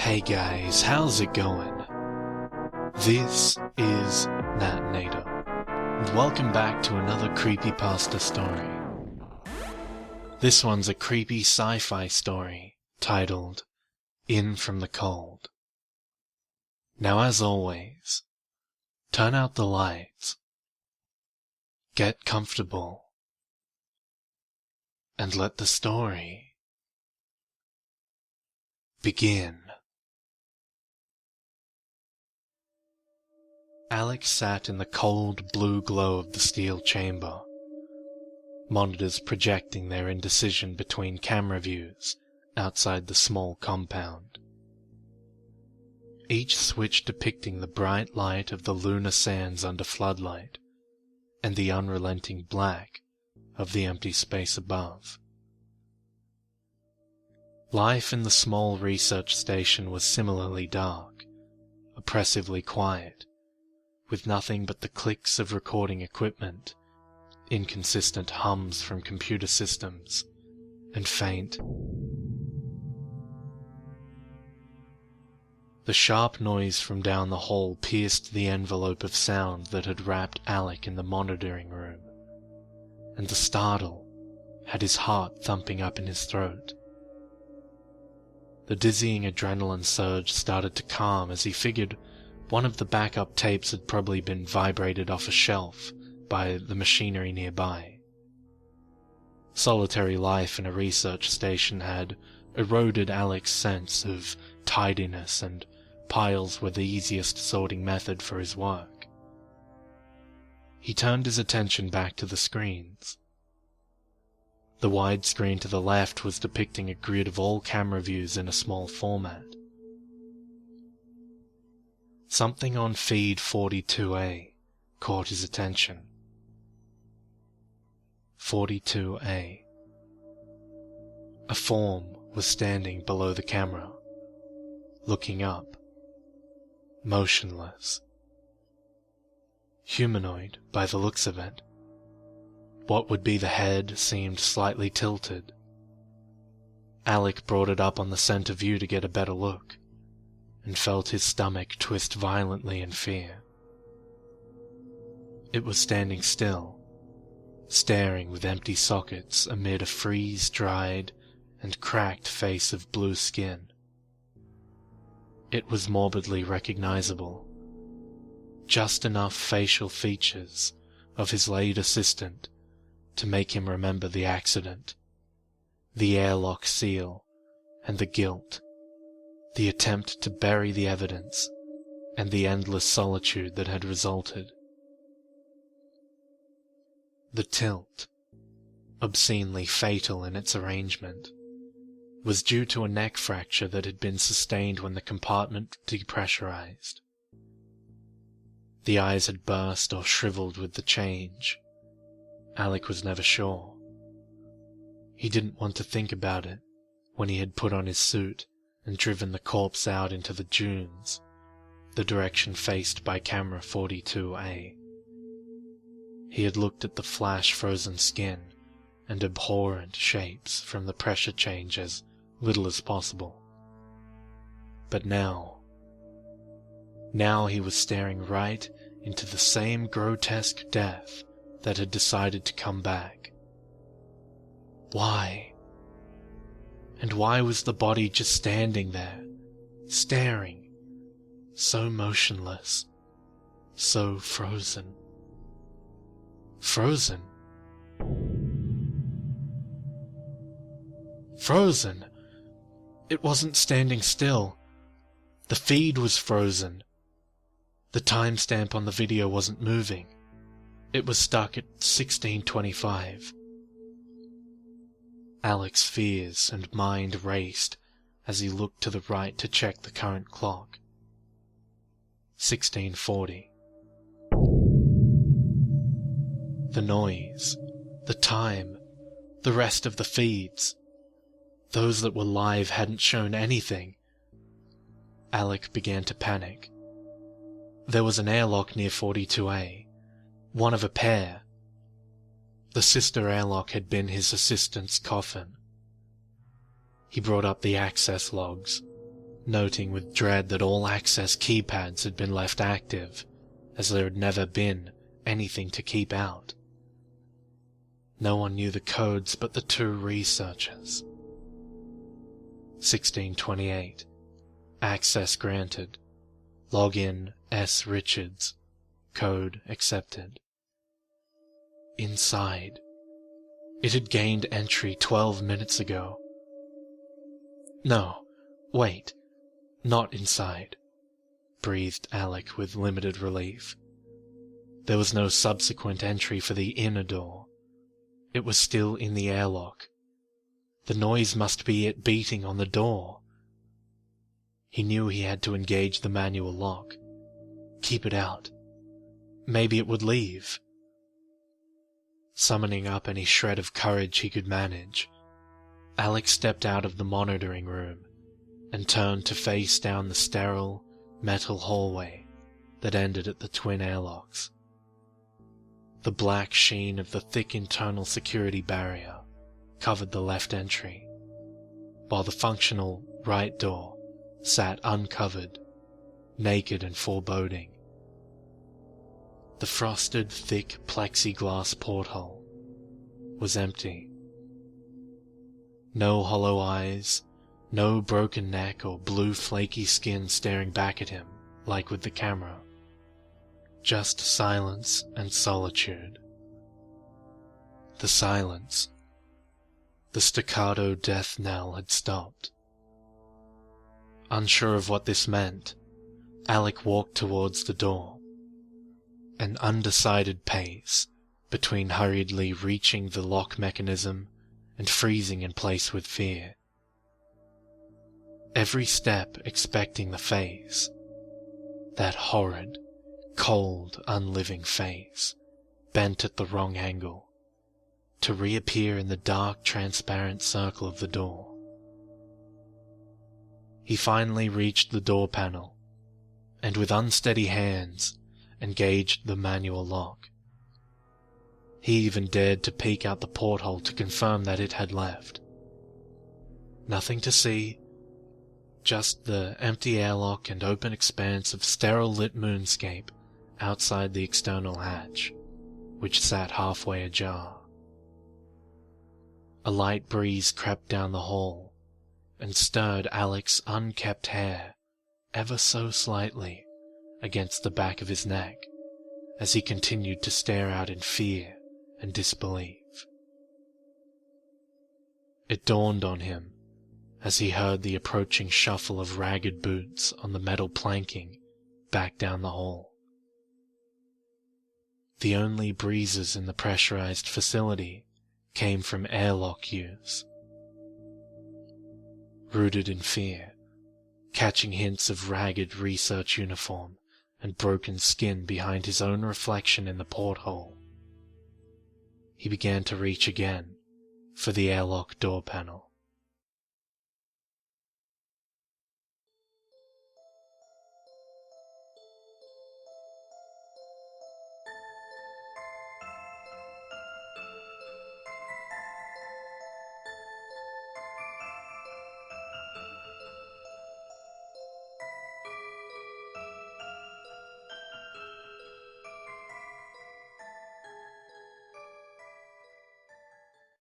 Hey guys, how's it going? This is Natnator, and welcome back to another creepypasta story. This one's a creepy sci-fi story titled In From the Cold. Now as always, turn out the lights, get comfortable, and let the story begin. Alex sat in the cold blue glow of the steel chamber, monitors projecting their indecision between camera views outside the small compound. Each switch depicting the bright light of the lunar sands under floodlight, and the unrelenting black of the empty space above. Life in the small research station was similarly dark, oppressively quiet, with nothing but the clicks of recording equipment, inconsistent hums from computer systems, and faint. The sharp noise from down the hall pierced the envelope of sound that had wrapped Alec in the monitoring room, and the startle had his heart thumping up in his throat. The dizzying adrenaline surge started to calm as he figured one of the backup tapes had probably been vibrated off a shelf by the machinery nearby. Solitary life in a research station had eroded Alec's sense of tidiness, and piles were the easiest sorting method for his work. He turned his attention back to the screens. The wide screen to the left was depicting a grid of all camera views in a small format. Something on feed 42A caught his attention. 42A. A form was standing below the camera, looking up, motionless. Humanoid by the looks of it. What would be the head seemed slightly tilted. Alec brought it up on the center view to get a better look, and felt his stomach twist violently in fear. It was standing still, staring with empty sockets amid a freeze-dried and cracked face of blue skin. It was morbidly recognizable. Just enough facial features of his late assistant to make him remember the accident, the airlock seal, and the guilt, the attempt to bury the evidence, and the endless solitude that had resulted. The tilt, obscenely fatal in its arrangement, was due to a neck fracture that had been sustained when the compartment depressurized. The eyes had burst or shriveled with the change. Alec was never sure. He didn't want to think about it when he had put on his suit and driven the corpse out into the dunes, the direction faced by camera 42A. He had looked at the flash-frozen skin and abhorrent shapes from the pressure change as little as possible. But now he was staring right into the same grotesque death that had decided to come back. Why? And why was the body just standing there, staring, so motionless, so frozen? Frozen? Frozen! It wasn't standing still. The feed was frozen. The timestamp on the video wasn't moving. It was stuck at 16:25. Alec's fears and mind raced as he looked to the right to check the current clock. 16:40. The noise, the time, the rest of the feeds. Those that were live hadn't shown anything. Alec began to panic. There was an airlock near 42A, one of a pair. The sister airlock had been his assistant's coffin. He brought up the access logs, noting with dread that all access keypads had been left active, as there had never been anything to keep out. No one knew the codes but the two researchers. 1628. Access granted. Login S. Richards. Code accepted. Inside. It had gained entry 12 minutes ago. No, wait, not inside, breathed Alec with limited relief. There was no subsequent entry for the inner door. It was still in the airlock. The noise must be it beating on the door. He knew he had to engage the manual lock. Keep it out. Maybe it would leave. Summoning up any shred of courage he could manage, Alec stepped out of the monitoring room and turned to face down the sterile, metal hallway that ended at the twin airlocks. The black sheen of the thick internal security barrier covered the left entry, while the functional right door sat uncovered, naked and foreboding. The frosted, thick plexiglass porthole was empty. No hollow eyes, no broken neck or blue flaky skin staring back at him like with the camera. Just silence and solitude. The silence. The staccato death knell had stopped. Unsure of what this meant, Alec walked towards the door. An undecided pace between hurriedly reaching the lock mechanism and freezing in place with fear. Every step expecting the face, that horrid, cold, unliving face, bent at the wrong angle, to reappear in the dark, transparent circle of the door. He finally reached the door panel, and with unsteady hands engaged the manual lock. He even dared to peek out the porthole to confirm that it had left. Nothing to see, just the empty airlock and open expanse of sterile-lit moonscape outside the external hatch, which sat halfway ajar. A light breeze crept down the hall and stirred Alec's unkempt hair ever so slightly against the back of his neck as he continued to stare out in fear and disbelief. It dawned on him as he heard the approaching shuffle of ragged boots on the metal planking back down the hall. The only breezes in the pressurized facility came from airlock use. Rooted in fear, catching hints of ragged research uniform and broken skin behind his own reflection in the porthole, he began to reach again for the airlock door panel.